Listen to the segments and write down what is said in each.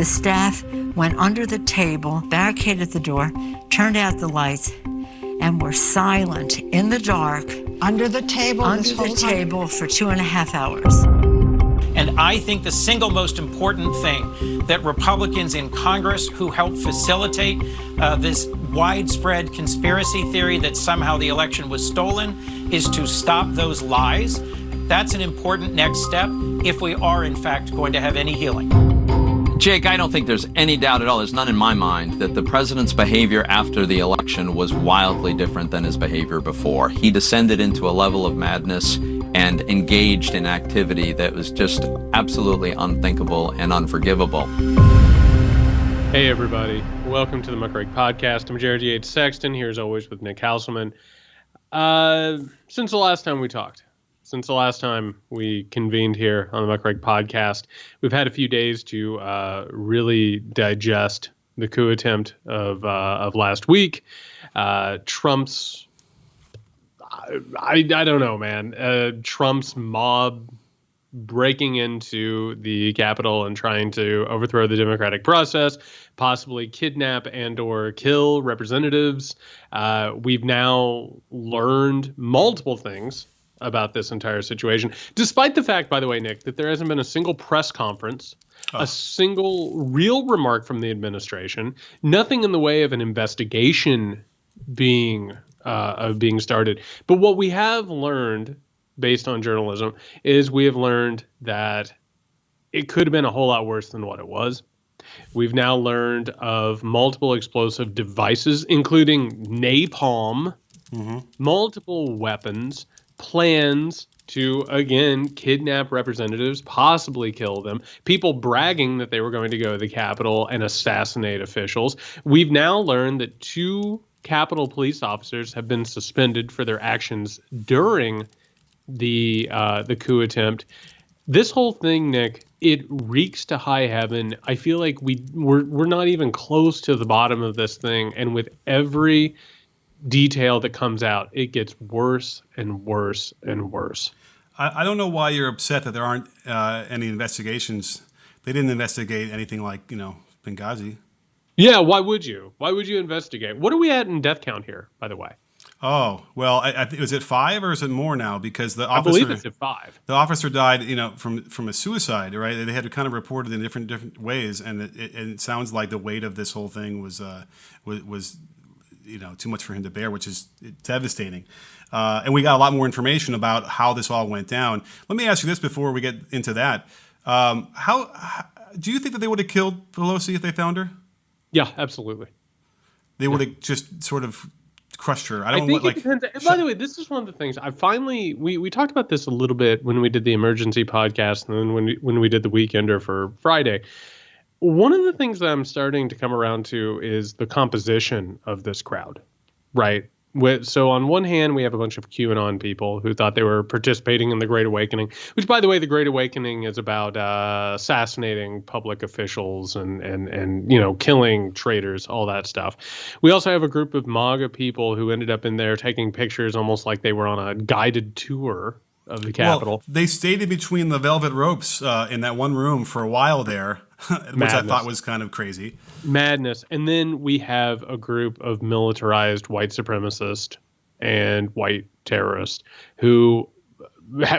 The staff went under the table, barricaded the door, turned out the lights, and were silent in the dark. Under the table? Under the table for 2.5 hours. And I think the single most important thing that Republicans in Congress who helped facilitate this widespread conspiracy theory that somehow the election was stolen is to stop those lies. That's an important next step if we are, in fact, going to have any healing. Jake, I don't think there's any doubt at all, there's none in my mind, that the president's behavior after the election was wildly different than his behavior before. He descended into a level of madness and engaged in activity that was just absolutely unthinkable and unforgivable. Hey everybody, welcome to the Muckrake Podcast. I'm Jared Yates Sexton, here as always with Nick Hauselman. Since the last time we talked, since the last time we convened here on the Muckrake Podcast, we've had a few days to really digest the coup attempt of last week. Trump's, I don't know, man. Trump's mob breaking into the Capitol and trying to overthrow the democratic process, possibly kidnap and or kill representatives. We've now learned multiple things about this entire situation, despite the fact, by the way, Nick, that there hasn't been a single press conference, a single real remark from the administration, nothing in the way of an investigation being started. But what we have learned, based on journalism, is we have learned that it could have been a whole lot worse than what it was. We've now learned of multiple explosive devices, including napalm, multiple weapons, plans to, again, kidnap representatives, possibly kill them, people bragging that they were going to go to the Capitol and assassinate officials. We've now learned that 2 Capitol police officers have been suspended for their actions during the coup attempt. This whole thing, Nick, it reeks to high heaven. I feel like we're not even close to the bottom of this thing, and with every detail that comes out, it gets worse and worse and worse. I don't know why you're upset that there aren't any investigations. They didn't investigate anything like, Benghazi. Yeah, why would you? Why would you investigate? What are we at in death count here, by the way? Oh, well, was it 5 or is it more now? Because the officer, I believe it's at 5. The officer died, from a suicide, right? They had kind of reported in different ways, and it sounds like the weight of this whole thing was too much for him to bear, which is devastating. And we got a lot more information about how this all went down. Let me ask you this before we get into that. How do you think that they would have killed Pelosi if they found her? Yeah, absolutely. They would have just sort of crushed her. I think it depends. By the way, this is one of the things I finally we talked about this a little bit when we did the emergency podcast, and then when we did the Weekender for Friday. One of the things that I'm starting to come around to is the composition of this crowd, right? So on one hand, we have a bunch of QAnon people who thought they were participating in the Great Awakening, which, by the way, the Great Awakening is about assassinating public officials and killing traitors, all that stuff. We also have a group of MAGA people who ended up in there taking pictures almost like they were on a guided tour of the Capitol. Well, they stayed in between the velvet ropes in that one room for a while there, which I thought was kind of crazy. Madness. And then we have a group of militarized white supremacists and white terrorists who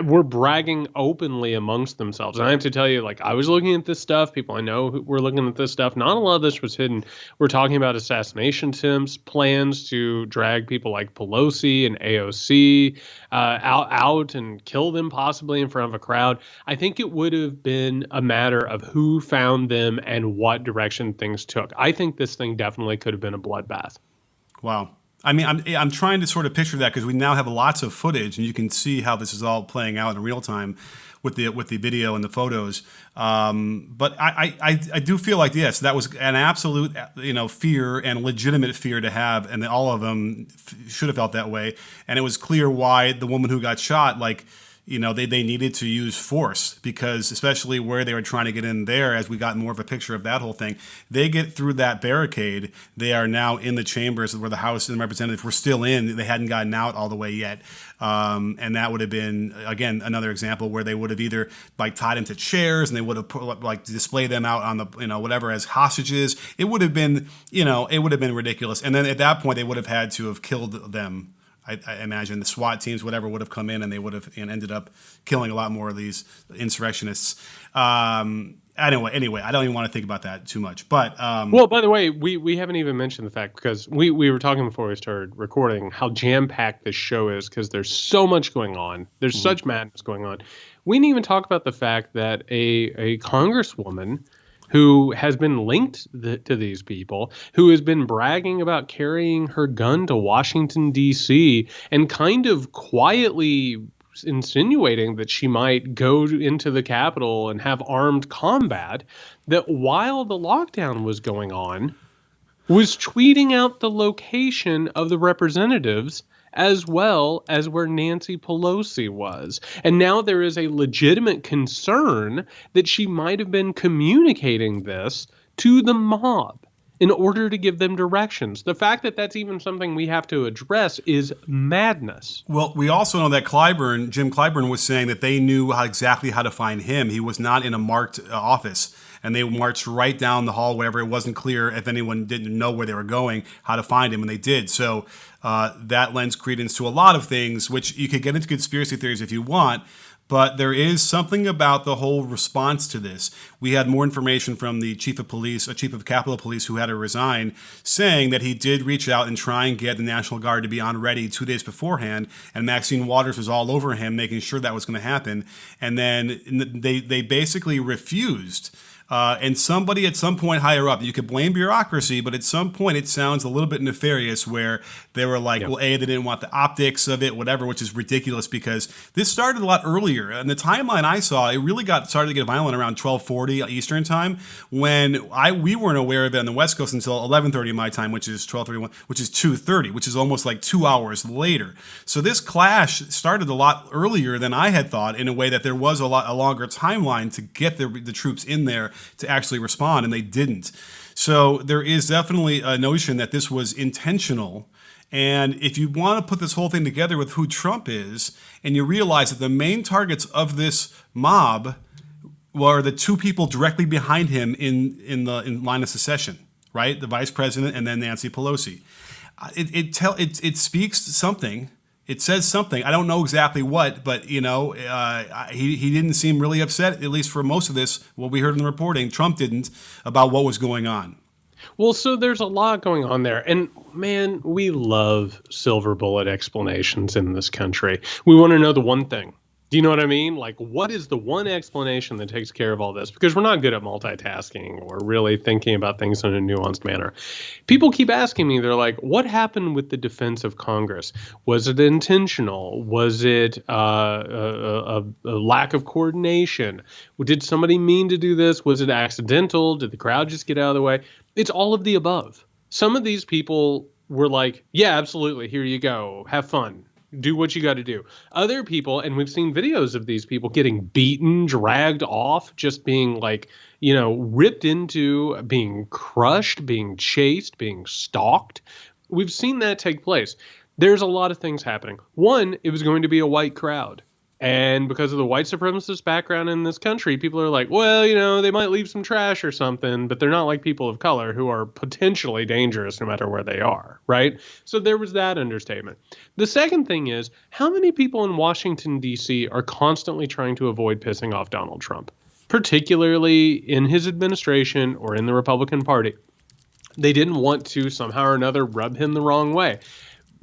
were bragging openly amongst themselves. And I have to tell you, I was looking at this stuff. People I know who were looking at this stuff. Not a lot of this was hidden. We're talking about assassination attempts, plans to drag people like Pelosi and AOC out and kill them possibly in front of a crowd. I think it would have been a matter of who found them and what direction things took. I think this thing definitely could have been a bloodbath. Wow. I mean, I'm trying to sort of picture that because we now have lots of footage, and you can see how this is all playing out in real time with the video and the photos. But I do feel like, yes, that was an absolute fear and legitimate fear to have, and all of them should have felt that way. And it was clear why the woman who got shot, they needed to use force, because especially where they were trying to get in there, as we got more of a picture of that whole thing, they get through that barricade. They are now in the chambers where the House and Representatives were still in. They hadn't gotten out all the way yet. And that would have been, again, another example where they would have either tied them to chairs and they would have displayed them out on the, whatever, as hostages. It would have been, it would have been ridiculous. And then at that point, they would have had to have killed them. I imagine the SWAT teams, whatever, would have come in and they would have ended up killing a lot more of these insurrectionists. Anyway, I don't even want to think about that too much. But well, by the way, we haven't even mentioned the fact, because we were talking before we started recording how jam-packed this show is, because there's so much going on. There's such madness going on. We didn't even talk about the fact that a congresswoman who has been linked to these people, who has been bragging about carrying her gun to Washington, D.C., and kind of quietly insinuating that she might go into the Capitol and have armed combat, that while the lockdown was going on, was tweeting out the location of the representatives as well as where Nancy Pelosi was. And now there is a legitimate concern that she might have been communicating this to the mob in order to give them directions. The fact that that's even something we have to address is madness. Well, we also know that Jim Clyburn was saying that they knew exactly how to find him. He was not in a marked office, and they marched right down the hall wherever it wasn't clear, if anyone didn't know where they were going, how to find him, and they did. So that lends credence to a lot of things, which you could get into conspiracy theories if you want, but there is something about the whole response to this. We had more information from the chief of Capitol Police, who had to resign, saying that he did reach out and try and get the National Guard to be on ready 2 days beforehand, and Maxine Waters was all over him, making sure that was going to happen. And then they basically refused. And somebody at some point higher up, you could blame bureaucracy, but at some point it sounds a little bit nefarious, where they were like, well, they didn't want the optics of it, whatever, which is ridiculous, because this started a lot earlier. And the timeline I saw, it really started to get violent around 12:40 Eastern time, when we weren't aware of it on the West Coast until 11:30 my time, which is 12:31, which is 2:30, which is almost like 2 hours later. So this clash started a lot earlier than I had thought, in a way that there was a longer timeline to get the troops in there to actually respond, and they didn't. So there is definitely a notion that this was intentional. And if you want to put this whole thing together with who Trump is, and you realize that the main targets of this mob were the two people directly behind him in line of succession, right? The vice president and then Nancy Pelosi. It speaks to something. It says something. I don't know exactly what, but he didn't seem really upset, at least for most of this. What we heard in the reporting, Trump didn't, about what was going on. Well, so there's a lot going on there. And man, we love silver bullet explanations in this country. We want to know the one thing. Do you know what I mean? Like, what is the one explanation that takes care of all this? Because we're not good at multitasking or really thinking about things in a nuanced manner. People keep asking me, they're like, what happened with the defense of Congress? Was it intentional? Was it a lack of coordination? Did somebody mean to do this? Was it accidental? Did the crowd just get out of the way? It's all of the above. Some of these people were like, yeah, absolutely. Here you go. Have fun. Do what you got to do. Other people, and we've seen videos of these people getting beaten, dragged off, just being ripped into, being crushed, being chased, being stalked. We've seen that take place. There's a lot of things happening. One, it was going to be a white crowd. And because of the white supremacist background in this country, people are like, well, they might leave some trash or something, but they're not like people of color who are potentially dangerous no matter where they are, right? So there was that understatement. The second thing is, how many people in Washington, D.C. are constantly trying to avoid pissing off Donald Trump, particularly in his administration or in the Republican Party? They didn't want to somehow or another rub him the wrong way.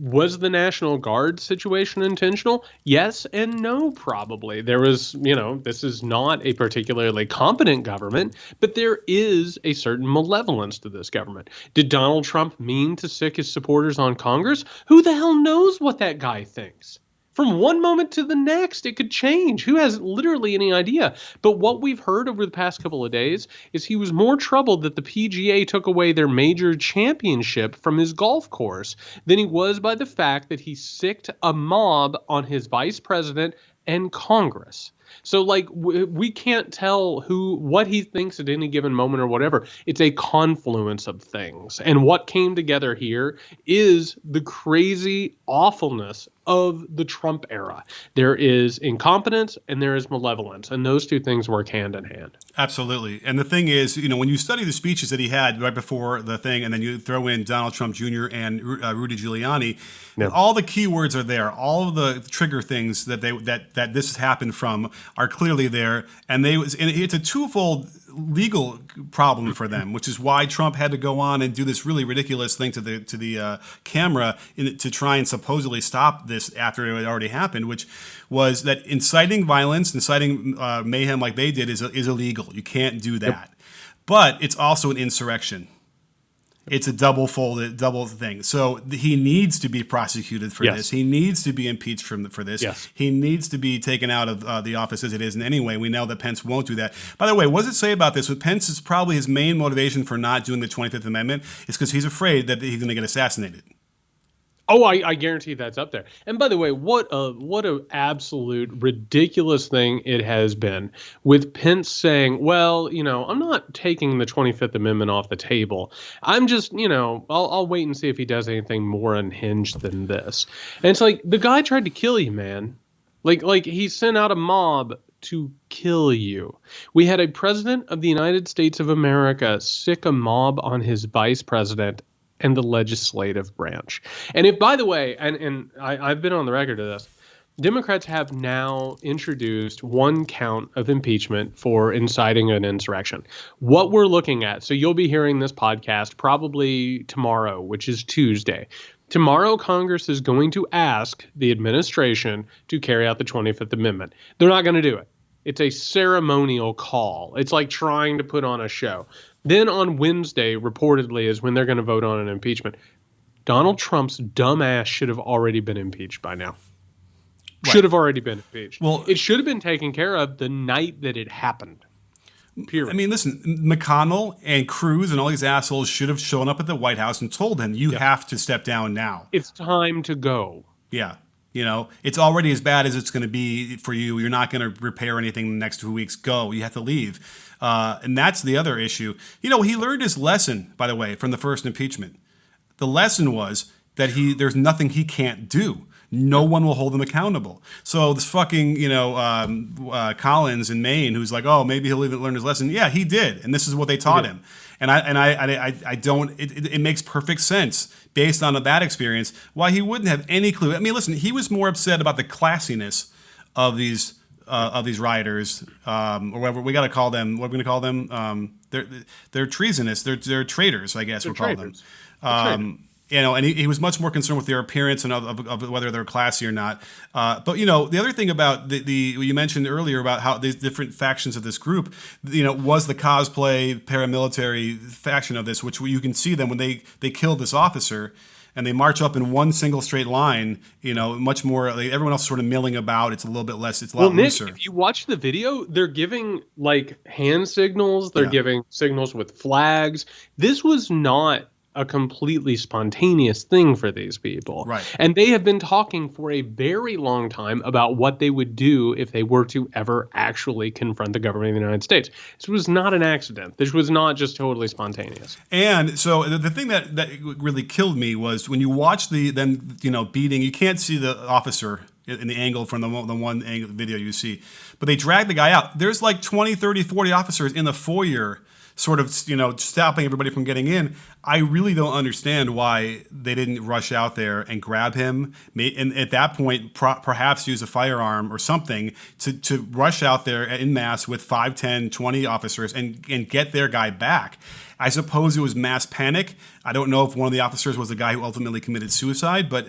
Was the National Guard situation intentional? Yes and no, probably. There was, this is not a particularly competent government, but there is a certain malevolence to this government. Did Donald Trump mean to sick his supporters on Congress? Who the hell knows what that guy thinks? From one moment to the next, it could change. Who has literally any idea? But what we've heard over the past couple of days is he was more troubled that the PGA took away their major championship from his golf course than he was by the fact that he sicked a mob on his vice president and Congress. So, like, we can't tell what he thinks at any given moment or whatever. It's a confluence of things. And what came together here is the crazy awfulness of the Trump era. There is incompetence and there is malevolence, and those two things work hand in hand. Absolutely. And the thing is, when you study the speeches that he had right before the thing, and then you throw in Donald Trump Jr. and Rudy Giuliani, all the keywords are there. All of the trigger things that this has happened from are clearly there. And it's a twofold legal problem for them, which is why Trump had to go on and do this really ridiculous thing to the camera to try and supposedly stop this after it had already happened, which was that inciting violence, inciting mayhem like they did is illegal. You can't do that. Yep. But it's also an insurrection. It's a double thing. So he needs to be prosecuted for this. He needs to be impeached for this. Yes. He needs to be taken out of the office as it is. And anyway, we know that Pence won't do that. By the way, what does it say about this? With Pence, is probably his main motivation for not doing the 25th Amendment is because he's afraid that he's going to get assassinated. Oh, I guarantee that's up there. And by the way, what a absolute ridiculous thing it has been with Pence saying, well, I'm not taking the 25th Amendment off the table. I'm just, I'll wait and see if he does anything more unhinged than this. And it's like, the guy tried to kill you, man. Like he sent out a mob to kill you. We had a president of the United States of America sick a mob on his vice president and the legislative branch. And if, by the way, and I've been on the record of this, Democrats have now introduced one count of impeachment for inciting an insurrection. What we're looking at, so you'll be hearing this podcast probably tomorrow, which is Tuesday. Tomorrow, Congress is going to ask the administration to carry out the 25th Amendment. They're not going to do it. It's a ceremonial call. It's like trying to put on a show. Then on Wednesday, reportedly, is when they're going to vote on an impeachment. Donald Trump's dumb ass should have already been impeached by now. Right. Should have already been impeached. Well, it should have been taken care of the night that it happened. Period. I mean, listen, McConnell and Cruz and all these assholes should have shown up at the White House and told him, you have to step down now. It's time to go. Yeah. It's already as bad as it's going to be for you. You're not going to repair anything in the next 2 weeks. Go. You have to leave. And that's the other issue. He learned his lesson, by the way, from the first impeachment. The lesson was that there's nothing he can't do. No one will hold him accountable. So this fucking, Collins in Maine, who's like, oh, maybe he'll even learn his lesson. Yeah, he did. And this is what they taught him. And I don't, it makes perfect sense based on that experience why he wouldn't have any clue. I mean, listen, he was more upset about the classiness of these rioters, or whatever we got to call them. What are we going to call them? They're treasonous. They're traitors, I guess we'll call them. And he was much more concerned with their appearance and of whether they're classy or not. But the other thing about the you mentioned earlier about how these different factions of this group, was the cosplay paramilitary faction of this, which you can see them when they kill this officer. And they march up in one single straight line, much more. Everyone else is sort of milling about. It's a little bit less. It's a lot looser. Nick, if you watch the video, they're giving hand signals. They're giving signals with flags. This was not a completely spontaneous thing for these people. Right. And they have been talking for a very long time about what they would do if they were to ever actually confront the government of the United States. This was not an accident. This was not just totally spontaneous. And so the thing that really killed me was when you watch them beating, you can't see the officer in the angle from the one angle video you see, but they drag the guy out. There's like 20, 30, 40 officers in the foyer sort of, stopping everybody from getting in. I really don't understand why they didn't rush out there and grab him. And at that point, perhaps use a firearm or something to rush out there en masse with 5, 10, 20 officers and get their guy back. I suppose it was mass panic. I don't know if one of the officers was the guy who ultimately committed suicide, but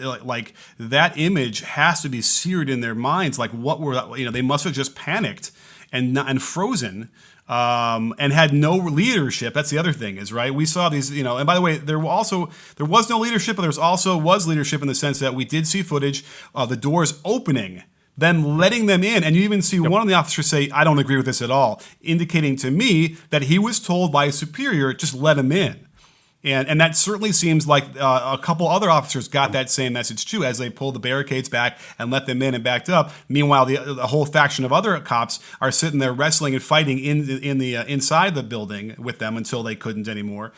that image has to be seared in their minds. Like, what were, they must have just panicked and frozen. And had no leadership. That's the other thing is, right? We saw these, and by the way, there was no leadership, but was leadership in the sense that we did see footage of the doors opening, them letting them in. And you even see one of the officers say, I don't agree with this at all, indicating to me that he was told by a superior, just let him in. And that certainly seems like a couple other officers got that same message too, as they pulled the barricades back and let them in and backed up. Meanwhile, the whole faction of other cops are sitting there wrestling and fighting in the inside the building with them until they couldn't anymore.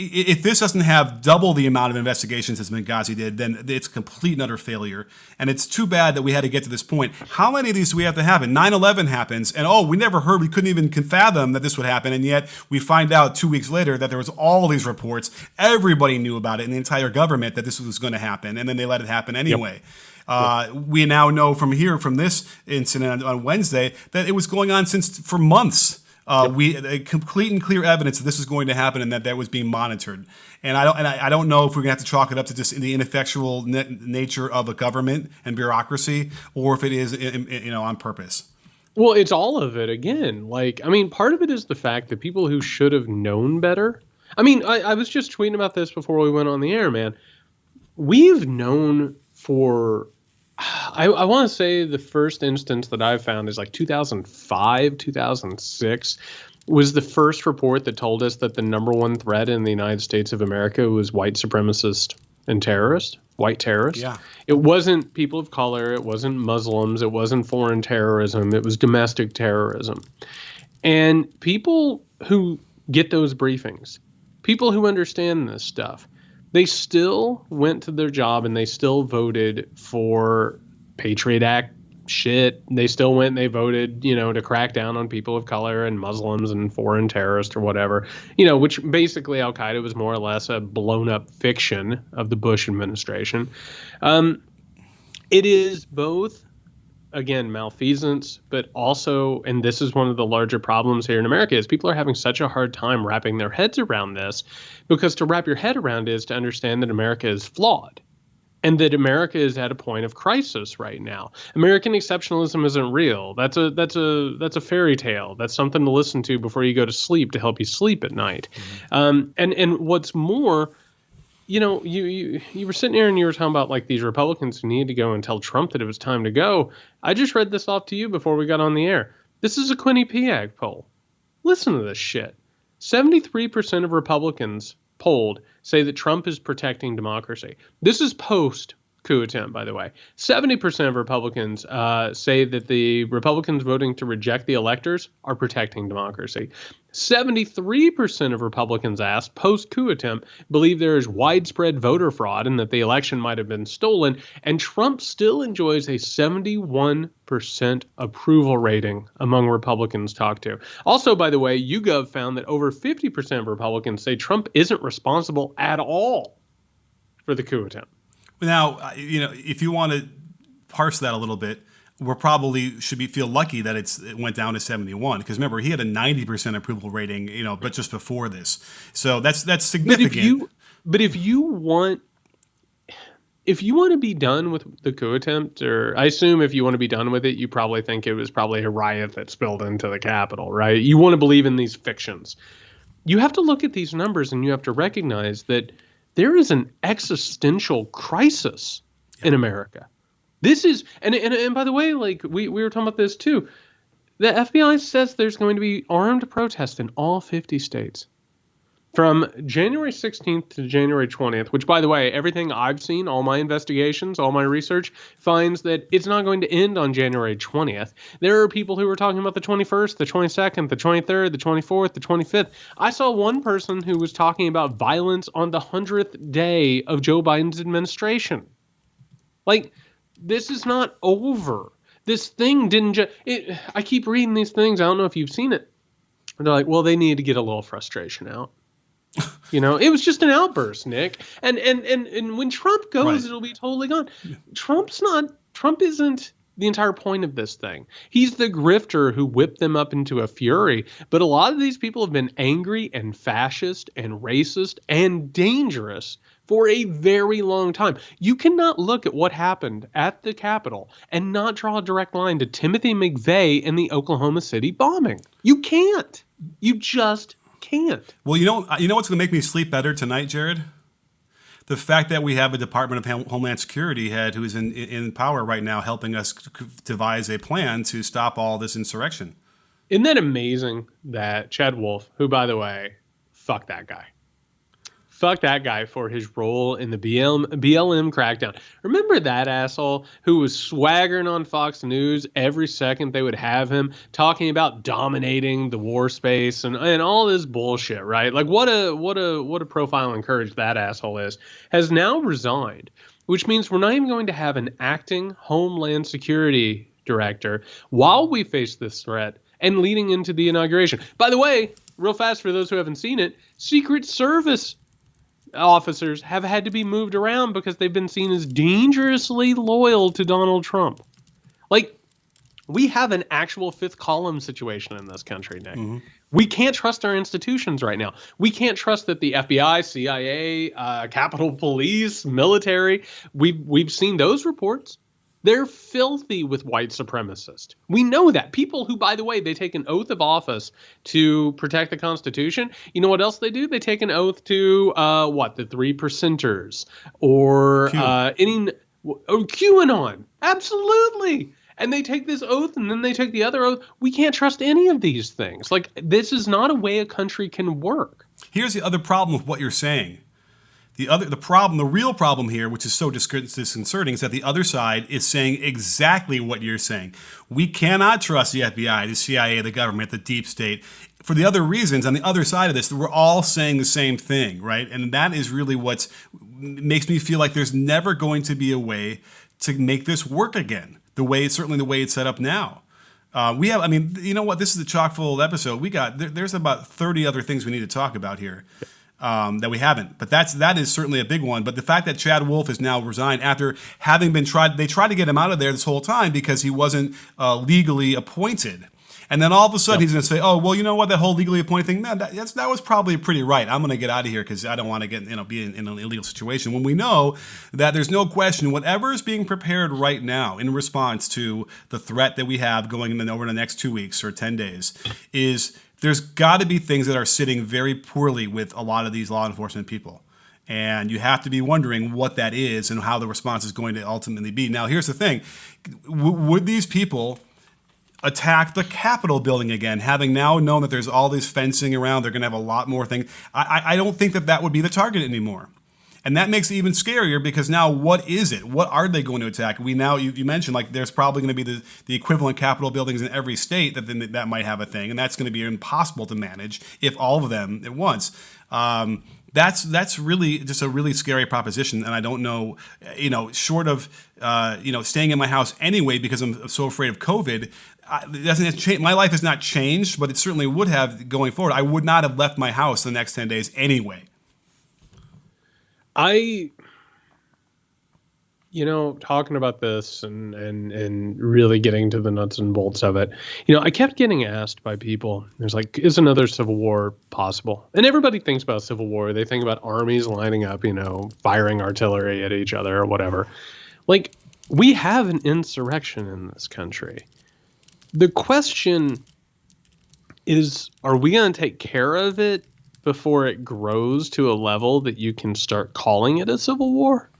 If this doesn't have double the amount of investigations as Benghazi did, then it's a complete and utter failure. And it's too bad that we had to get to this point. How many of these do we have to happen? 9/11 happens, and we never heard, we couldn't even fathom that this would happen, and yet we find out 2 weeks later that there was all these reports. Everybody knew about it in the entire government that this was going to happen, and then they let it happen anyway. Yep. We now know from this incident on Wednesday that it was going on for months. We complete and clear evidence that this is going to happen and that was being monitored. And I don't know if we're going to have to chalk it up to just the ineffectual nature of a government and bureaucracy, or if it is on purpose. Well, it's all of it again. Part of it is the fact that people who should have known better. I was just tweeting about this before we went on the air, man. We've known for. I want to say the first instance that I've found is 2005, 2006 was the first report that told us that the number one threat in the United States of America was white supremacist and white terrorists. Yeah. It wasn't people of color. It wasn't Muslims. It wasn't foreign terrorism. It was domestic terrorism. And people who get those briefings, people who understand this stuff, they still went to their job and they still voted for Patriot Act shit. They still went and they voted, to crack down on people of color and Muslims and foreign terrorists or whatever, which basically Al-Qaeda was more or less a blown up fiction of the Bush administration. It is both, again, malfeasance, but also, and this is one of the larger problems here in America, is people are having such a hard time wrapping their heads around this, because to wrap your head around is to understand that America is flawed and that America is at a point of crisis right now. American exceptionalism isn't real. That's a fairy tale. That's something to listen to before you go to sleep to help you sleep at night. Mm-hmm. And what's more, you were sitting here and you were talking about these Republicans who needed to go and tell Trump that it was time to go. I just read this off to you before we got on the air. This is a Quinnipiac poll. Listen to this shit. 73% of Republicans polled say that Trump is protecting democracy. This is post coup attempt, by the way. 70% of Republicans say that the Republicans voting to reject the electors are protecting democracy. 73% of Republicans asked post-coup attempt believe there is widespread voter fraud and that the election might have been stolen, and Trump still enjoys a 71% approval rating among Republicans talked to. Also, by the way, YouGov found that over 50% of Republicans say Trump isn't responsible at all for the coup attempt. Now, if you want to parse that a little bit, we're probably should feel lucky that it went down to 71, because remember, he had a 90% approval rating, but just before this. So that's significant. But if you want to be done with the coup attempt, or I assume if you want to be done with it, you probably think it was probably a riot that spilled into the Capitol, right? You want to believe in these fictions. You have to look at these numbers and you have to recognize that there is an existential crisis in America. This is, and by the way, we were talking about this too. The FBI says there's going to be armed protests in all 50 states. From January 16th to January 20th, which, by the way, everything I've seen, all my investigations, all my research, finds that it's not going to end on January 20th. There are people who are talking about the 21st, the 22nd, the 23rd, the 24th, the 25th. I saw one person who was talking about violence on the 100th day of Joe Biden's administration. This is not over. This thing didn't just... I keep reading these things. I don't know if you've seen it. They're like, well, they need to get a little frustration out. It was just an outburst, Nick. And when Trump goes, right, it'll be totally gone. Yeah. Trump isn't the entire point of this thing. He's the grifter who whipped them up into a fury. But a lot of these people have been angry and fascist and racist and dangerous for a very long time. You cannot look at what happened at the Capitol and not draw a direct line to Timothy McVeigh and the Oklahoma City bombing. You can't. You just can't. Well, you know what's going to make me sleep better tonight, Jared? The fact that we have a Department of Homeland Security head who is in power right now, helping us devise a plan to stop all this insurrection. Isn't that amazing that Chad Wolf, who, by the way, fuck that guy. fuck that guy for his role in the BLM crackdown. Remember that asshole who was swaggering on Fox News every second they would have him talking about dominating the war space and all this bullshit, right? Like what a profile and courage that asshole is. Has now resigned, which means we're not even going to have an acting Homeland Security director while we face this threat and leading into the inauguration. By the way, real fast for those who haven't seen it, Secret Service officers have had to be moved around because they've been seen as dangerously loyal to Donald Trump. Like, we have an actual fifth column situation in this country, Nick. Mm-hmm. We can't trust our institutions right now. We can't trust that the FBI, CIA, Capitol Police, military, we've seen those reports. They're filthy with white supremacists. We know that. People who, by the way, they take an oath of office to protect the Constitution. You know what else they do? They take an oath to, the 3%ers or QAnon. Absolutely. And they take this oath and then they take the other oath. We can't trust any of these things. Like, this is not a way a country can work. Here's the other problem with what you're saying. The real problem here, which is so disconcerting, is that the other side is saying exactly what you're saying. We cannot trust the FBI, the CIA, the government, the deep state. For the other reasons, on the other side of this, we're all saying the same thing, right? And that is really what makes me feel like there's never going to be a way to make this work again. Certainly the way it's set up now. You know what? This is a chock full episode. There's about 30 other things we need to talk about here. That we haven't, but that is certainly a big one. But the fact that Chad Wolf has now resigned after having been they tried to get him out of there this whole time because he wasn't legally appointed, and then all of a sudden he's going to say, "Oh, well, you know what? That whole legally appointed thing, that was probably pretty right. I'm going to get out of here because I don't want to be in an illegal situation." When we know that there's no question, whatever is being prepared right now in response to the threat that we have going over the next 2 weeks or 10 days is. There's got to be things that are sitting very poorly with a lot of these law enforcement people. And you have to be wondering what that is and how the response is going to ultimately be. Now, here's the thing. Would these people attack the Capitol building again, having now known that there's all this fencing around? They're going to have a lot more things. I don't think that would be the target anymore. And that makes it even scarier because now what is it? What are they going to attack? You mentioned like there's probably going to be the equivalent Capitol buildings in every state that might have a thing, and that's going to be impossible to manage if all of them at once. That's really just a really scary proposition, and I don't know, short of staying in my house anyway because I'm so afraid of COVID. It doesn't change. My life has not changed, but it certainly would have going forward. I would not have left my house the next 10 days anyway. Talking about this and really getting to the nuts and bolts of it, I kept getting asked by people, there's like, is another civil war possible? And everybody thinks about civil war. They think about armies lining up, firing artillery at each other or whatever. Like, we have an insurrection in this country. The question is, are we going to take care of it before it grows to a level that you can start calling it a civil war?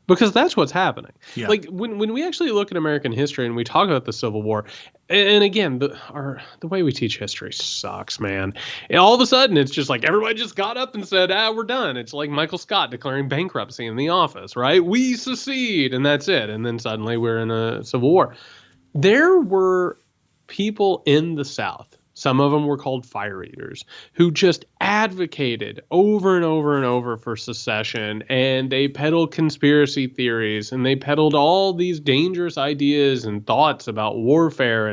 Because that's what's happening. Yeah. Like when we actually look at American history and we talk about the Civil War, and again, the way we teach history sucks, man. And all of a sudden, it's just like everybody just got up and said, we're done. It's like Michael Scott declaring bankruptcy in The Office, right? We secede, and that's it. And then suddenly we're in a civil war. There were people in the South, some of them were called fire eaters, who just advocated over and over and over for secession, and they peddled conspiracy theories, and they peddled all these dangerous ideas and thoughts about warfare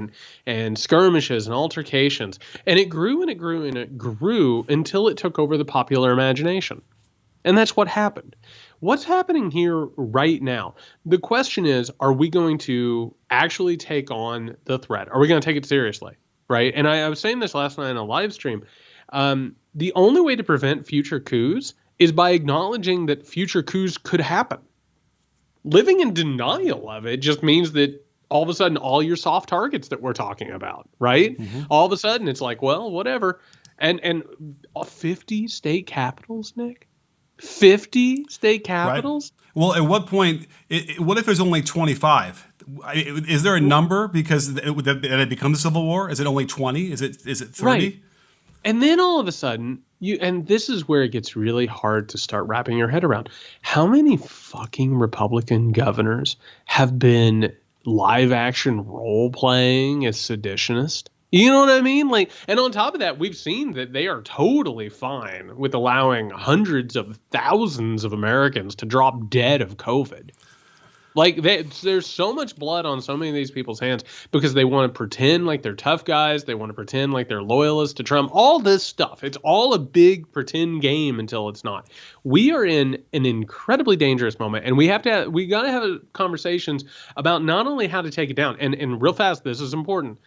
and skirmishes and altercations. And it grew and it grew and it grew until it took over the popular imagination. And that's what happened. What's happening here right now? The question is, are we going to actually take on the threat? Are we going to take it seriously? Right. And I was saying this last night on a live stream. The only way to prevent future coups is by acknowledging that future coups could happen. Living in denial of it just means that all of a sudden all your soft targets that we're talking about. Right. Mm-hmm. All of a sudden it's like, well, whatever. And 50 state capitals, Nick, 50 state capitals. Right. Well, at what point? What if there's only 25? Is there a number because it becomes a civil war? Is it only 20? Is it 30? Right. And then all of a sudden, And this is where it gets really hard to start wrapping your head around. How many fucking Republican governors have been live action role playing as seditionists? You know what I mean? Like, and on top of that, we've seen that they are totally fine with allowing hundreds of thousands of Americans to drop dead of COVID. Like, there's so much blood on so many of these people's hands because they want to pretend like they're tough guys. They want to pretend like they're loyalists to Trump. All this stuff. It's all a big pretend game until it's not. We are in an incredibly dangerous moment, and we got to have conversations about not only how to take it down. And real fast, this is important.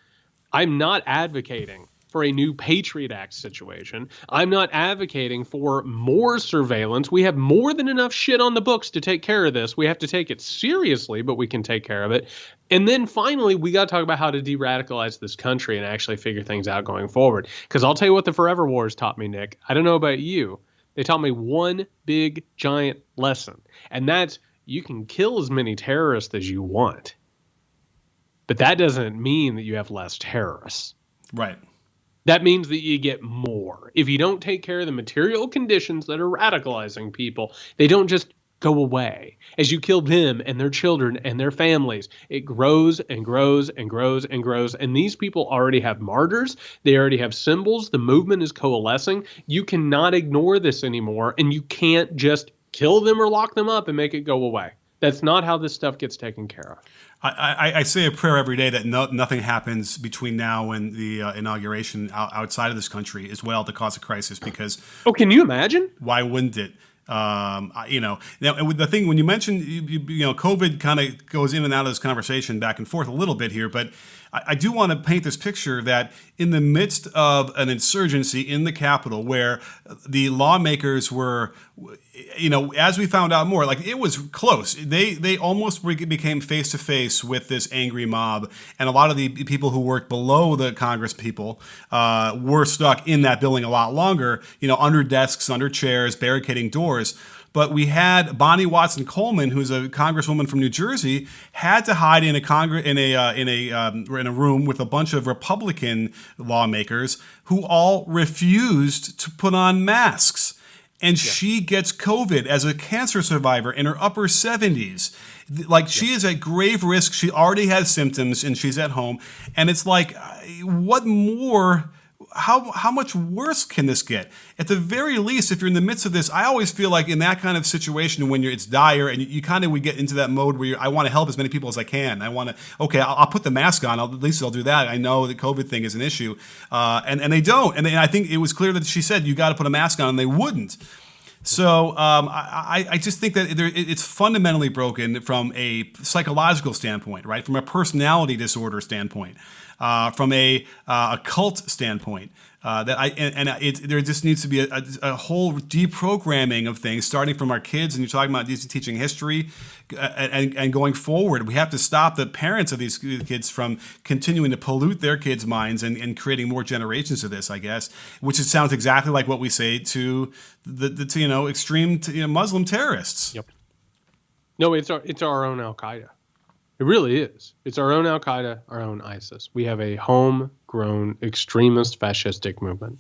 I'm not advocating for a new Patriot Act situation. I'm not advocating for more surveillance. We have more than enough shit on the books to take care of this. We have to take it seriously, but we can take care of it. And then finally, we got to talk about how to de-radicalize this country and actually figure things out going forward. Because I'll tell you what the Forever Wars taught me, Nick. I don't know about you. They taught me one big, giant lesson. And that's you can kill as many terrorists as you want. But that doesn't mean that you have less terrorists. Right. That means that you get more. If you don't take care of the material conditions that are radicalizing people, they don't just go away. As you kill them and their children and their families, it grows and grows and grows and grows. And these people already have martyrs. They already have symbols. The movement is coalescing. You cannot ignore this anymore. And you can't just kill them or lock them up and make it go away. That's not how this stuff gets taken care of. I say a prayer every day that nothing happens between now and the inauguration outside of this country as well to cause a crisis, because can you imagine? Why wouldn't it? Now the thing when you mentioned COVID kind of goes in and out of this conversation back and forth a little bit here, but I do want to paint this picture that in the midst of an insurgency in the Capitol, where the lawmakers were, as we found out more, like it was close. They almost became face to face with this angry mob, and a lot of the people who worked below the Congress people were stuck in that building a lot longer, under desks, under chairs, barricading doors. But we had Bonnie Watson Coleman, who's a congresswoman from New Jersey, had to hide in a room with a bunch of Republican lawmakers who all refused to put on masks. And she gets COVID as a cancer survivor in her upper 70s. Like, she is at grave risk. She already has symptoms and she's at home. And it's like, what more? How much worse can this get? At the very least, if you're in the midst of this, I always feel like in that kind of situation when it's dire and you kind of would get into that mode where I want to help as many people as I can. I want to, I'll put the mask on. At least I'll do that. I know the COVID thing is an issue. And they don't. And I think it was clear that she said, you got to put a mask on, and they wouldn't. So I just think that it's fundamentally broken from a psychological standpoint, right? From a personality disorder standpoint. From a cult standpoint, there just needs to be a whole deprogramming of things, starting from our kids. And you're talking about teaching history, and going forward, we have to stop the parents of these kids from continuing to pollute their kids' minds and creating more generations of this. I guess, which it sounds exactly like what we say to the extreme Muslim terrorists. Yep. No, it's our own Al Qaeda. It really is. It's our own Al Qaeda, our own ISIS. We have a homegrown extremist fascistic movement.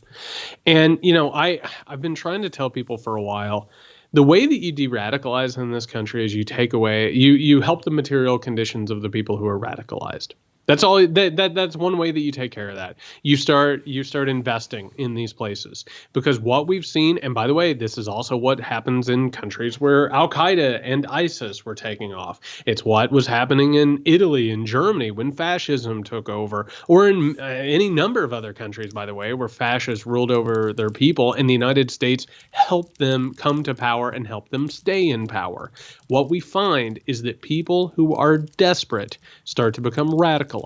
And, I've been trying to tell people for a while, the way that you de-radicalize in this country is you take away, you help the material conditions of the people who are radicalized. That's all. That's one way that you take care of that. You start investing in these places, because what we've seen, and by the way, this is also what happens in countries where Al Qaeda and ISIS were taking off. It's what was happening in Italy and Germany when fascism took over, or in any number of other countries, by the way, where fascists ruled over their people, and the United States helped them come to power and help them stay in power. What we find is that people who are desperate start to become radicalized.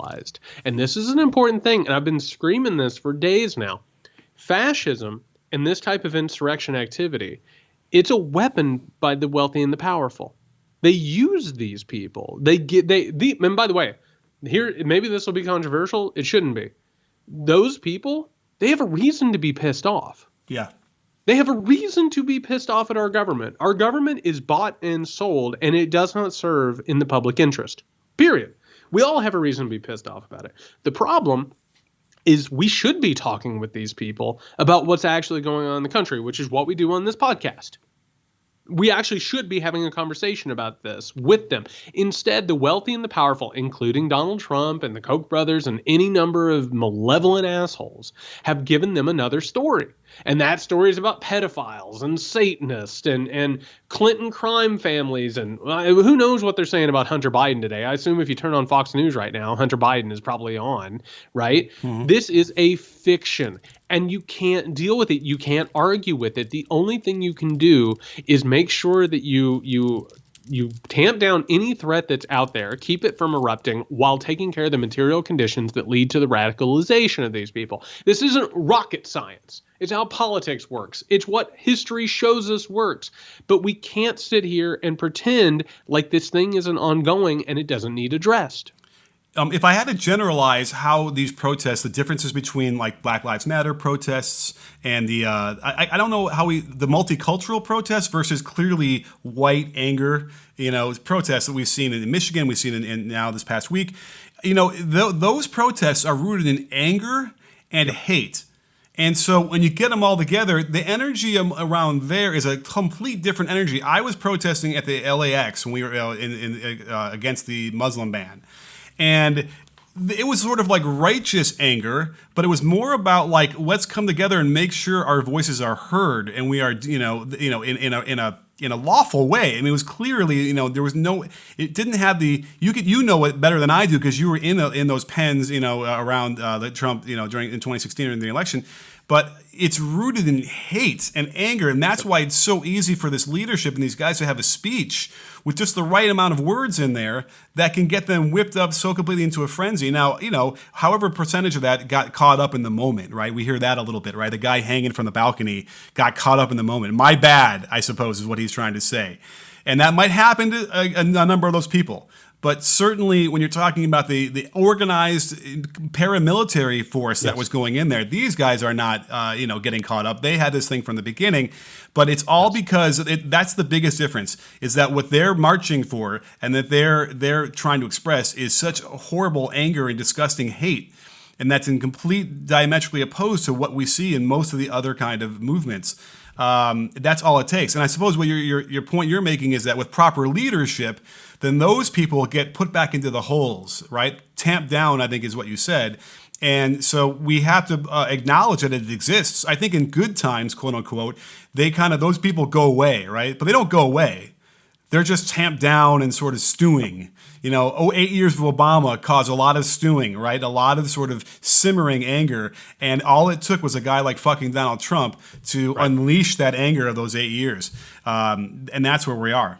And this is an important thing, and I've been screaming this for days now. Fascism and this type of insurrection activity, it's a weapon by the wealthy and the powerful. They use these people. And by the way, here, maybe this will be controversial. It shouldn't be. Those people, they have a reason to be pissed off. Yeah. They have a reason to be pissed off at our government. Our government is bought and sold, and it does not serve in the public interest. Period. We all have a reason to be pissed off about it. The problem is we should be talking with these people about what's actually going on in the country, which is what we do on this podcast. We actually should be having a conversation about this with them. Instead, the wealthy and the powerful, including Donald Trump and the Koch brothers and any number of malevolent assholes, have given them another story. And that story is about pedophiles and Satanists and Clinton crime families. And who knows what they're saying about Hunter Biden today. I assume if you turn on Fox News right now, Hunter Biden is probably on, right? Mm-hmm. This is a fiction. And you can't deal with it. You can't argue with it. The only thing you can do is make sure that you tamp down any threat that's out there, keep it from erupting while taking care of the material conditions that lead to the radicalization of these people. This isn't rocket science. It's how politics works. It's what history shows us works. But we can't sit here and pretend like this thing isn't ongoing and it doesn't need addressed. If I had to generalize how these protests, the differences between like Black Lives Matter protests and the, I don't know how the multicultural protests versus clearly white anger, protests that we've seen in Michigan, we've seen in now this past week, those protests are rooted in anger and hate. And so when you get them all together, the energy around there is a complete different energy. I was protesting at the LAX when we were against the Muslim ban. And it was sort of like righteous anger, but it was more about like, let's come together and make sure our voices are heard, and we are, in a lawful way. I mean, it was clearly, there was no, it didn't have the, you know it better than I do because you were in those pens, around the Trump, in 2016 or in the election. But it's rooted in hate and anger, and that's why it's so easy for this leadership and these guys to have a speech with just the right amount of words in there that can get them whipped up so completely into a frenzy. Now, however percentage of that got caught up in the moment, right? We hear that a little bit, right? The guy hanging from the balcony got caught up in the moment. My bad, I suppose, is what he's trying to say. And that might happen to a number of those people. But certainly when you're talking about the organized paramilitary force that was going in there, these guys are not, getting caught up. They had this thing from the beginning, but it's all because that's the biggest difference is that what they're marching for and that they're trying to express is such horrible anger and disgusting hate. And that's in complete diametrically opposed to what we see in most of the other kind of movements. That's all it takes. And I suppose what your point you're making is that with proper leadership, then those people get put back into the holes, right? Tamped down, I think is what you said. And so we have to acknowledge that it exists. I think in good times, quote unquote, those people go away, right? But they don't go away. They're just tamped down and sort of stewing. 8 years of Obama caused a lot of stewing, right? A lot of sort of simmering anger. And all it took was a guy like fucking Donald Trump to unleash that anger of those 8 years. And that's where we are.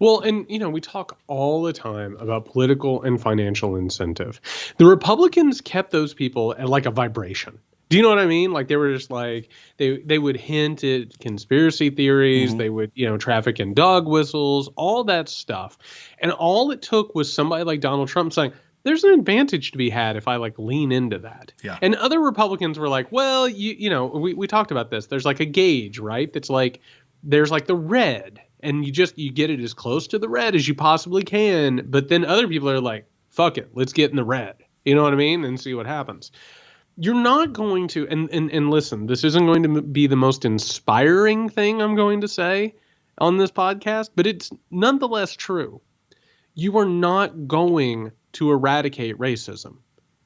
Well, and, we talk all the time about political and financial incentive. The Republicans kept those people at like a vibration. Do you know what I mean? Like they were just like, they would hint at conspiracy theories. Mm-hmm. They would, traffic in dog whistles, all that stuff. And all it took was somebody like Donald Trump saying, there's an advantage to be had if I like lean into that. Yeah. And other Republicans were like, well, we talked about this. There's like a gauge, right? That's like, there's like the red. And you get it as close to the red as you possibly can. But then other people are like, fuck it, let's get in the red. You know what I mean? And see what happens. You're not going to, and listen, this isn't going to be the most inspiring thing I'm going to say on this podcast, but it's nonetheless true. You are not going to eradicate racism.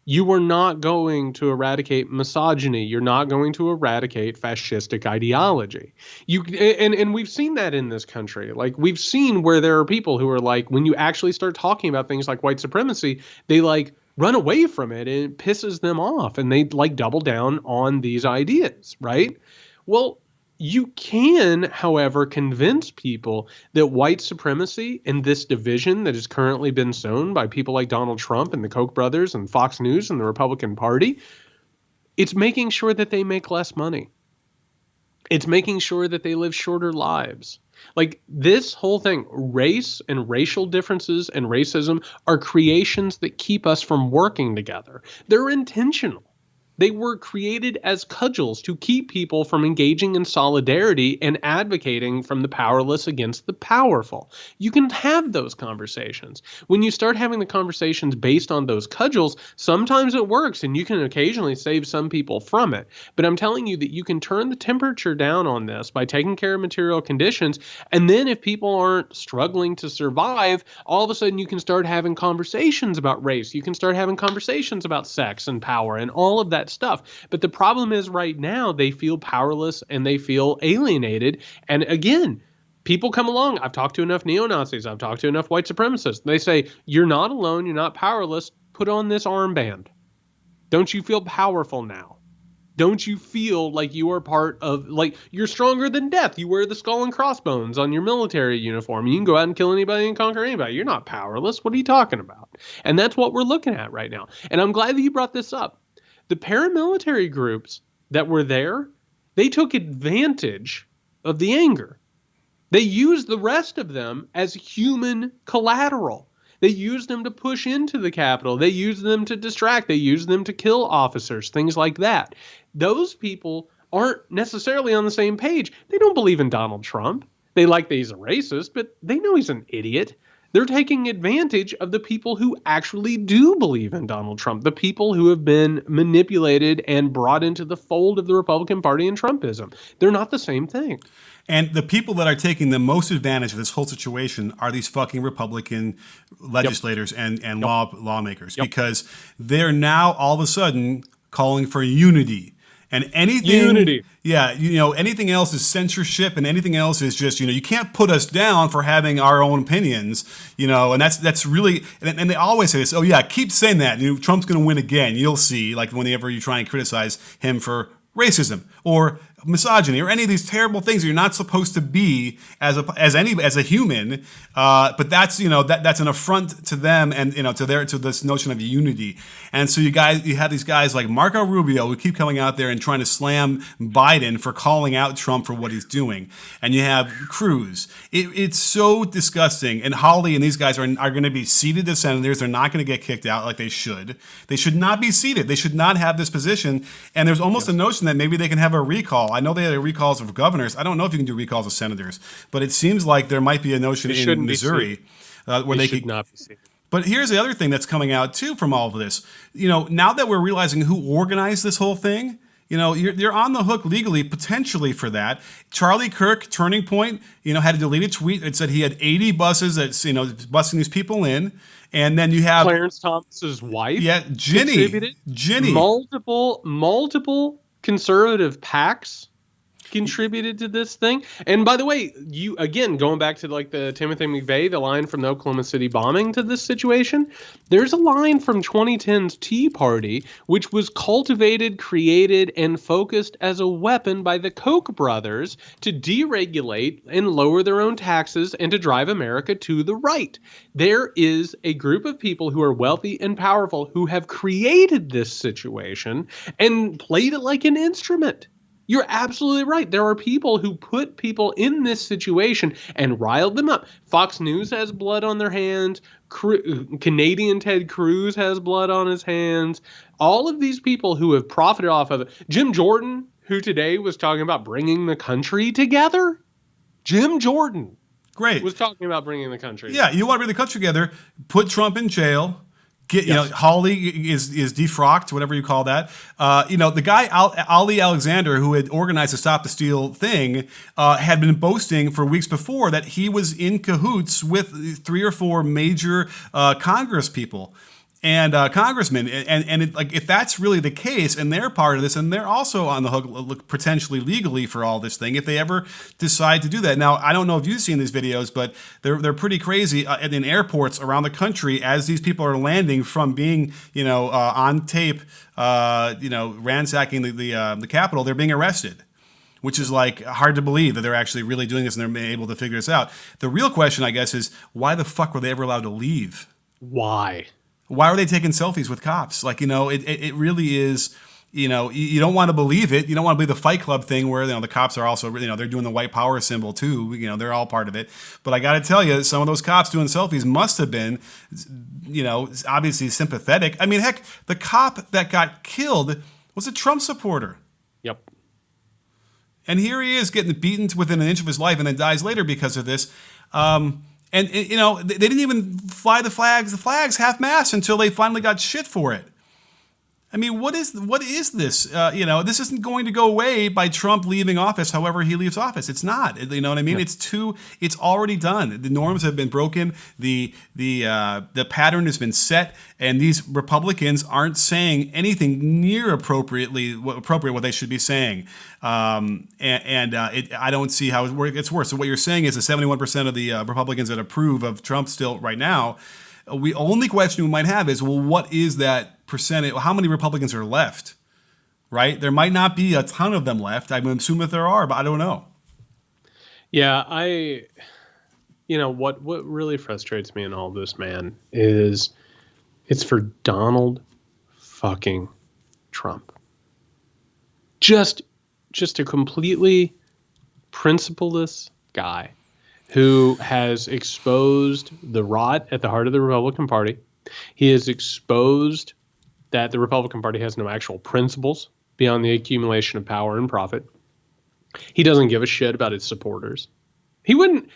You are not going to eradicate misogyny. You're not going to eradicate fascistic ideology. And we've seen that in this country. Like we've seen where there are people who are like, when you actually start talking about things like white supremacy, they like run away from it and it pisses them off and they like double down on these ideas, right? Well, you can, however, convince people that white supremacy and this division that has currently been sown by people like Donald Trump and the Koch brothers and Fox News and the Republican Party, it's making sure that they make less money. It's making sure that they live shorter lives. Like this whole thing, race and racial differences and racism are creations that keep us from working together. They're intentional. They were created as cudgels to keep people from engaging in solidarity and advocating from the powerless against the powerful. You can have those conversations. When you start having the conversations based on those cudgels, sometimes it works and you can occasionally save some people from it. But I'm telling you that you can turn the temperature down on this by taking care of material conditions. And then if people aren't struggling to survive, all of a sudden you can start having conversations about race. You can start having conversations about sex and power and all of that stuff. But the problem is right now they feel powerless and they feel alienated. And again, people come along. I've talked to enough neo-Nazis. I've talked to enough white supremacists. They say, you're not alone. You're not powerless. Put on this armband. Don't you feel powerful now? Don't you feel like you are part of, like, you're stronger than death? You wear the skull and crossbones on your military uniform. You can go out and kill anybody and conquer anybody. You're not powerless. What are you talking about? And that's what we're looking at right now. And I'm glad that you brought this up. The paramilitary groups that were there, they took advantage of the anger. They used the rest of them as human collateral. They used them to push into the Capitol. They used them to distract. They used them to kill officers, things like that. Those people aren't necessarily on the same page. They don't believe in Donald Trump. They like that he's a racist, but they know he's an idiot. They're taking advantage of the people who actually do believe in Donald Trump, the people who have been manipulated and brought into the fold of the Republican Party and Trumpism. They're not the same thing. And the people that are taking the most advantage of this whole situation are these fucking Republican legislators and lawmakers, because they're now all of a sudden calling for unity. And anything, anything else is censorship, and anything else is just, you can't put us down for having our own opinions, and that's really, and they always say this, oh yeah, keep saying that, Trump's going to win again. You'll see, like whenever you try and criticize him for racism or misogyny or any of these terrible things you're not supposed to be as a human, but that's that's an affront to them and to this notion of unity. And so you have these guys like Marco Rubio who keep coming out there and trying to slam Biden for calling out Trump for what he's doing, and you have Cruz. It's so disgusting. And Hawley and these guys are going to be seated as senators. They're not going to get kicked out like they should. They should not be seated. They should not have this position. And there's almost a notion that maybe they can have a recall. I know they have recalls of governors. I don't know if you can do recalls of senators, but it seems like there might be a notion in Missouri where they could not be seated. But here's the other thing that's coming out too from all of this. Now that we're realizing who organized this whole thing, you're on the hook legally potentially for that. Charlie Kirk, Turning Point, had a deleted tweet that said he had 80 buses that's busing these people in. And then you have Clarence Thomas's wife. Yeah, Ginny. Multiple conservative PACs contributed to this thing. And by the way, you again going back to like the Timothy McVeigh, the line from the Oklahoma City bombing to this situation, there's a line from 2010's Tea Party which was cultivated, created, and focused as a weapon by the Koch brothers to deregulate and lower their own taxes and to drive America to the right. There is a group of people who are wealthy and powerful who have created this situation and played it like an instrument. You're absolutely right. There are people who put people in this situation and riled them up. Fox News has blood on their hands. Canadian Ted Cruz has blood on his hands. All of these people who have profited off of it. Jim Jordan, who today was talking about bringing the country together. Jim Jordan. Great. Was talking about bringing the country together. Yeah, you want to bring the country together, put Trump in jail. Hawley is defrocked, whatever you call that. The guy Ali Alexander, who had organized the Stop the Steal thing, had been boasting for weeks before that he was in cahoots with 3 or 4 major Congress people and congressmen. And if that's really the case, and they're part of this, and they're also on the hook potentially legally for all this thing, if they ever decide to do that. Now, I don't know if you've seen these videos, but they're pretty crazy in airports around the country as these people are landing from being, on tape, ransacking the Capitol. They're being arrested, which is like hard to believe that they're actually really doing this and they're able to figure this out. The real question, I guess, is why the fuck were they ever allowed to leave? Why? Why are they taking selfies with cops? It really is, you don't want to believe it. You don't want to believe the Fight Club thing where, the cops are also, they're doing the white power symbol too. They're all part of it. But I got to tell you, some of those cops doing selfies must have been, obviously sympathetic. I mean, heck, the cop that got killed was a Trump supporter. Yep. And here he is getting beaten to within an inch of his life and then dies later because of this. And you know, they didn't even fly the flags half-mast until they finally got shit for it. I mean, what is this? You know, this isn't going to go away by Trump leaving office. However, he leaves office, it's not. You know what I mean? Yeah. It's already done. The norms have been broken. The pattern has been set, and these Republicans aren't saying anything near appropriate what they should be saying. I don't see how it gets worse. So what you're saying is the 71% of the Republicans that approve of Trump still right now. The only question we might have is, well, what is that percentage? How many Republicans are left? Right? There might not be a ton of them left. I would assume that there are, but I don't know. Yeah, what really frustrates me in all this, man, is it's for Donald fucking Trump. Just a completely principleless guy who has exposed the rot at the heart of the Republican Party. He has exposed that the Republican Party has no actual principles beyond the accumulation of power and profit. He doesn't give a shit about his supporters. He wouldn't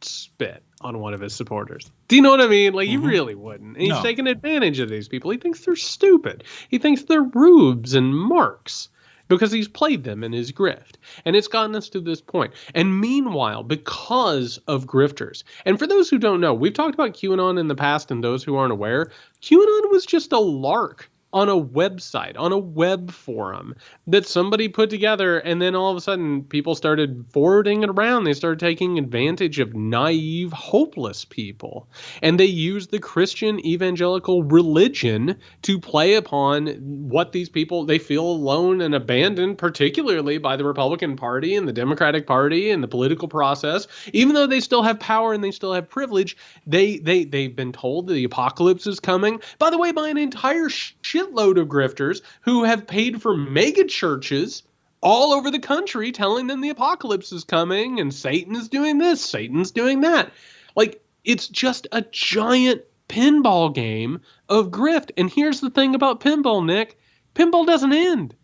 spit on one of his supporters. Do you know what I mean? Like, he really wouldn't. And he's taking advantage of these people. He thinks they're stupid. He thinks they're rubes and marks, because he's played them in his grift. And it's gotten us to this point. And meanwhile, because of grifters, and for those who don't know, we've talked about QAnon in the past, and those who aren't aware, QAnon was just a lark on a website, on a web forum that somebody put together, and then all of a sudden people started forwarding it around. They started taking advantage of naive, hopeless people. And they used the Christian evangelical religion to play upon what these people, they feel alone and abandoned, particularly by the Republican Party and the Democratic Party and the political process. Even though they still have power and they still have privilege, they've been told the apocalypse is coming. By the way, by an entire shitload of grifters who have paid for mega churches all over the country telling them the apocalypse is coming and Satan is doing this, Satan's doing that. Like, it's just a giant pinball game of grift. And here's the thing about pinball, Nick. Pinball doesn't end.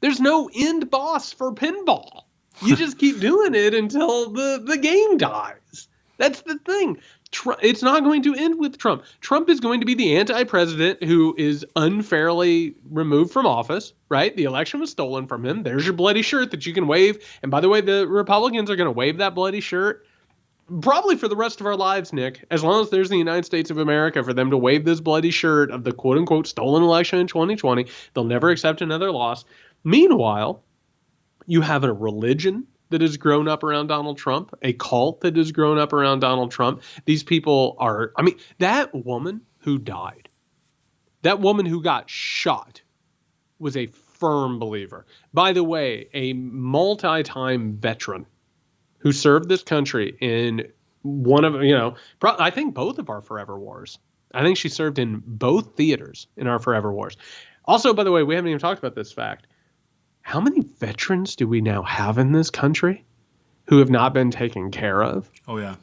There's no end boss for pinball. You just keep doing it until the game dies. That's the thing. It's not going to end with Trump. Trump is going to be the anti-president who is unfairly removed from office, right? The election was stolen from him. There's your bloody shirt that you can wave. And by the way, the Republicans are going to wave that bloody shirt probably for the rest of our lives, Nick, as long as there's the United States of America for them to wave this bloody shirt of the quote-unquote stolen election in 2020. They'll never accept another loss. Meanwhile, you have a religion that has grown up around Donald Trump, a cult that has grown up around Donald Trump. These people are, I mean, that woman who died, that woman who got shot was a firm believer. By the way, a multi-time veteran who served this country in one of, I think both of our forever wars. I think she served in both theaters in our forever wars. Also, by the way, we haven't even talked about this fact. How many veterans do we now have in this country who have not been taken care of? Oh, yeah.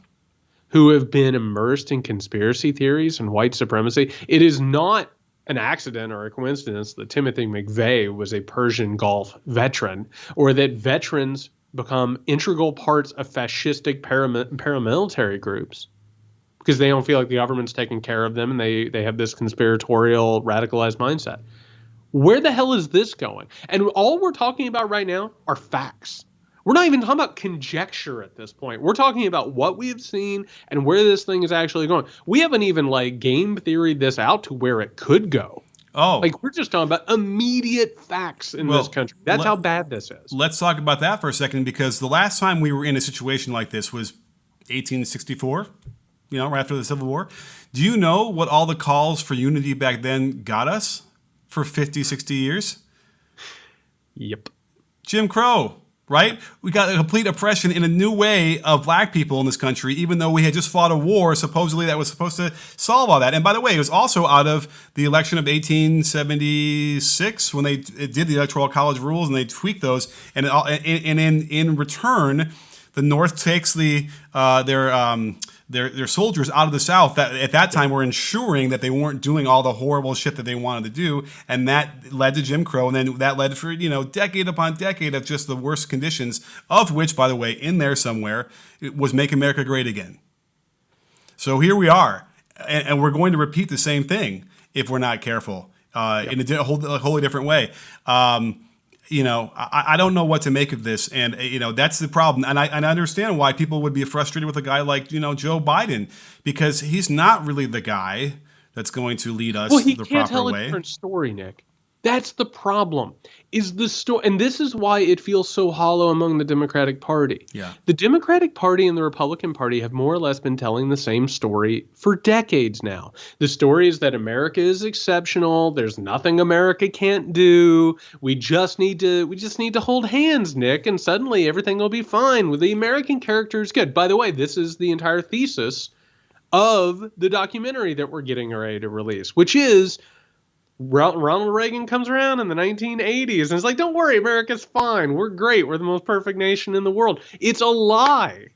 Who have been immersed in conspiracy theories and white supremacy? It is not an accident or a coincidence that Timothy McVeigh was a Persian Gulf veteran, or that veterans become integral parts of fascistic paramilitary groups because they don't feel like the government's taking care of them, and they have this conspiratorial, radicalized mindset. Where the hell is this going? And all we're talking about right now are facts. We're not even talking about conjecture at this point. We're talking about what we have seen and where this thing is actually going. We haven't even game theoried this out to where it could go. Oh. We're just talking about immediate facts in this country. That's how bad this is. Let's talk about that for a second, because the last time we were in a situation like this was 1864, right after the Civil War. Do you know what all the calls for unity back then got us? For 50, 60 years? Yep. Jim Crow, right? We got a complete oppression in a new way of black people in this country, even though we had just fought a war supposedly that was supposed to solve all that. And by the way, it was also out of the election of 1876 when they did the Electoral College rules and they tweaked those. And in return, the North takes their their soldiers out of the South that at that time were ensuring that they weren't doing all the horrible shit that they wanted to do, and that led to Jim Crow, and then that led for decade upon decade of just the worst conditions, of which, by the way, in there somewhere, it was Make America Great Again. So here we are, and we're going to repeat the same thing if we're not careful in a wholly different way. I don't know what to make of this, and that's the problem. And I understand why people would be frustrated with a guy like Joe Biden, because he's not really the guy that's going to lead us the proper way. Well, he can't tell a different story, Nick. That's the problem. Is the story, and this is why it feels so hollow among the Democratic Party. Yeah. The Democratic Party and the Republican Party have more or less been telling the same story for decades now. The story is that America is exceptional. There's nothing America can't do. We just need to hold hands, Nick, and suddenly everything will be fine. The American character is good. By the way, this is the entire thesis of the documentary that we're getting ready to release, which is Ronald Reagan comes around in the 1980s and it's like, don't worry, America's fine. We're great. We're the most perfect nation in the world. It's a lie.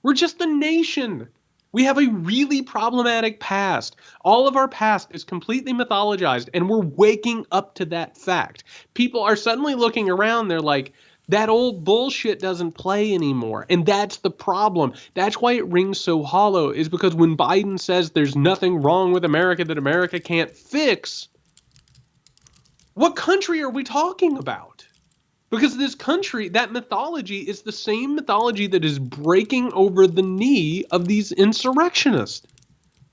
We're just a nation. We have a really problematic past. All of our past is completely mythologized, and we're waking up to that fact. People are suddenly looking around. They're like, that old bullshit doesn't play anymore. And that's the problem. That's why it rings so hollow, is because when Biden says there's nothing wrong with America that America can't fix, what country are we talking about? Because this country, that mythology is the same mythology that is breaking over the knee of these insurrectionists.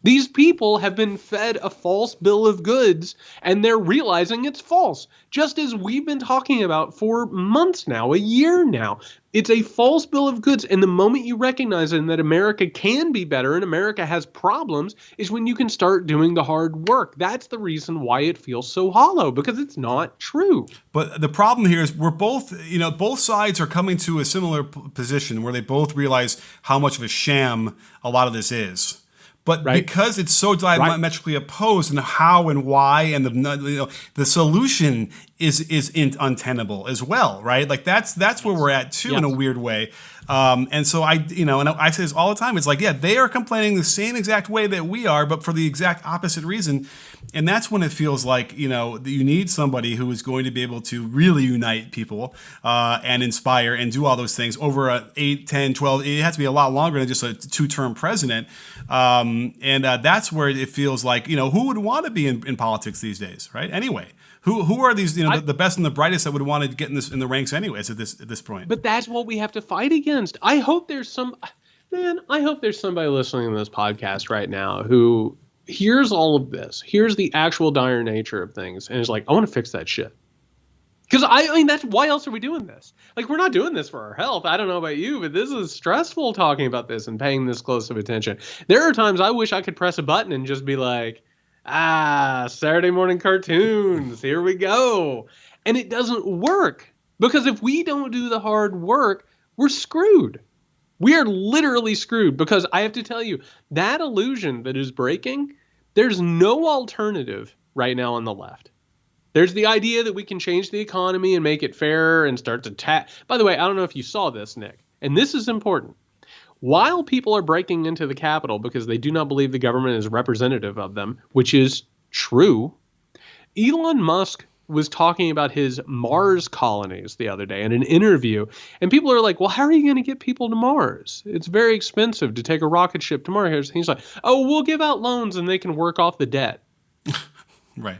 These people have been fed a false bill of goods, and they're realizing it's false, just as we've been talking about for months now, a year now. It's a false bill of goods, and the moment you recognize it and that America can be better and America has problems is when you can start doing the hard work. That's the reason why it feels so hollow, because it's not true. But the problem here is we're both sides are coming to a similar position where they both realize how much of a sham a lot of this is. But because it's so diametrically opposed, and how and why, and the solution is untenable as well, right? Like that's where we're at too, in a weird way. And so I say this all the time. It's like, yeah, they are complaining the same exact way that we are, but for the exact opposite reason. And that's when it feels like, you need somebody who is going to be able to really unite people and inspire and do all those things over a 8, 10, 12. It has to be a lot longer than just a 2-term president. And that's where it feels like, who would want to be in politics these days, right? Anyway. Who are these, the best and the brightest that would want to get in the ranks anyways at this point? But that's what we have to fight against. I hope there's somebody listening to this podcast right now who hears all of this, hears the actual dire nature of things, and is like, I want to fix that shit. Because I mean, that's why else are we doing this? Like, we're not doing this for our health. I don't know about you, but this is stressful talking about this and paying this close of attention. There are times I wish I could press a button and just be like, Saturday morning cartoons, here we go. And it doesn't work, because if we don't do the hard work, we're screwed. We are literally screwed, because I have to tell you, that illusion that is breaking, there's no alternative right now on the left. There's the idea that we can change the economy and make it fairer and start to tax. By the way, I don't know if you saw this, Nick, and this is important. While people are breaking into the Capitol because they do not believe the government is representative of them, which is true, Elon Musk was talking about his Mars colonies the other day in an interview. And people are like, well, how are you going to get people to Mars? It's very expensive to take a rocket ship to Mars. He's like, oh, we'll give out loans and they can work off the debt. Right.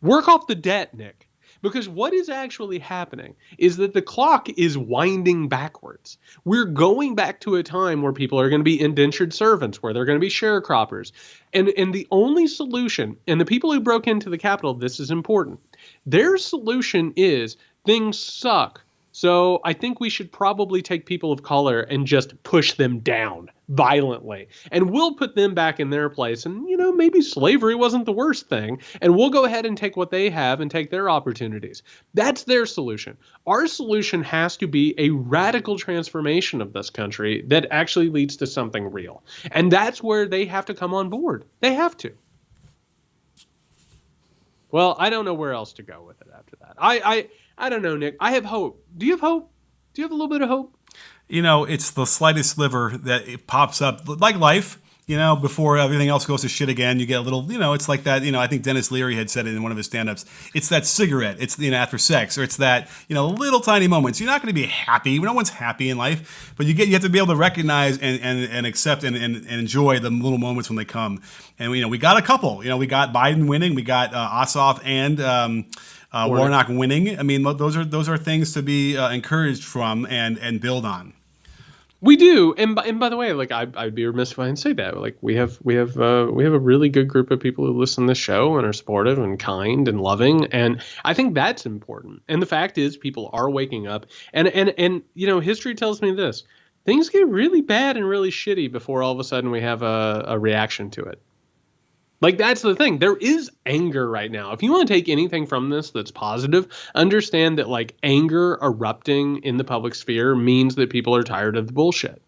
Work off the debt, Nick. Because what is actually happening is that the clock is winding backwards. We're going back to a time where people are going to be indentured servants, where they're going to be sharecroppers. And the only solution, and the people who broke into the Capitol, this is important, their solution is things suck. So I think we should probably take people of color and just push them down violently. And we'll put them back in their place. And, maybe slavery wasn't the worst thing. And we'll go ahead and take what they have and take their opportunities. That's their solution. Our solution has to be a radical transformation of this country that actually leads to something real. And that's where they have to come on board. They have to. Well, I don't know where else to go with it after that. I don't know, Nick. I have hope. Do you have hope? Do you have a little bit of hope? It's the slightest sliver that it pops up, like life. Before everything else goes to shit again, you get a little, it's like that, I think Dennis Leary had said it in one of his stand-ups. It's that cigarette. It's, after sex, or it's that, little tiny moments. You're not going to be happy. No one's happy in life, but you have to be able to recognize and accept and enjoy the little moments when they come. And, we got a couple. We got Biden winning. We got Ossoff and Warnock winning. I mean, those are things to be encouraged from and build on. We do, and by the way, like I'd be remiss if I didn't say that. Like we have a really good group of people who listen to the show and are supportive and kind and loving, and I think that's important. And the fact is, people are waking up, and history tells me this: things get really bad and really shitty before all of a sudden we have a reaction to it. Like, that's the thing. There is anger right now. If you want to take anything from this that's positive, understand that, like, anger erupting in the public sphere means that people are tired of the bullshit.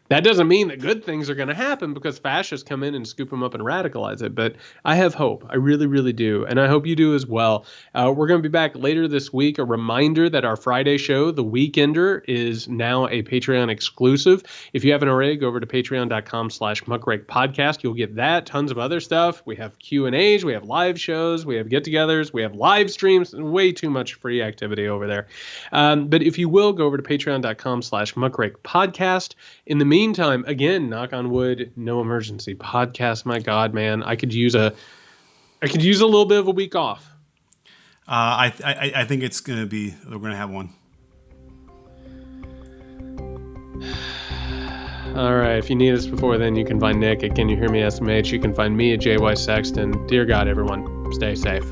That doesn't mean that good things are going to happen because fascists come in and scoop them up and radicalize it. But I have hope. I really, really do. And I hope you do as well. We're going to be back later this week. A reminder that our Friday show, The Weekender, is now a Patreon exclusive. If you haven't already, go over to patreon.com/muckrake podcast. You'll get that, tons of other stuff. We have Q&As, we have live shows, we have get-togethers, we have live streams, and way too much free activity over there. But if you will, go over to patreon.com/muckrake podcast. In the meantime, again, knock on wood, no emergency podcast. My God, man, I could use a little bit of a week off. I think we're going to have one. All right. If you need us before then, you can find Nick at Can You Hear Me SMH. You can find me at JY Sexton. Dear God, everyone, stay safe.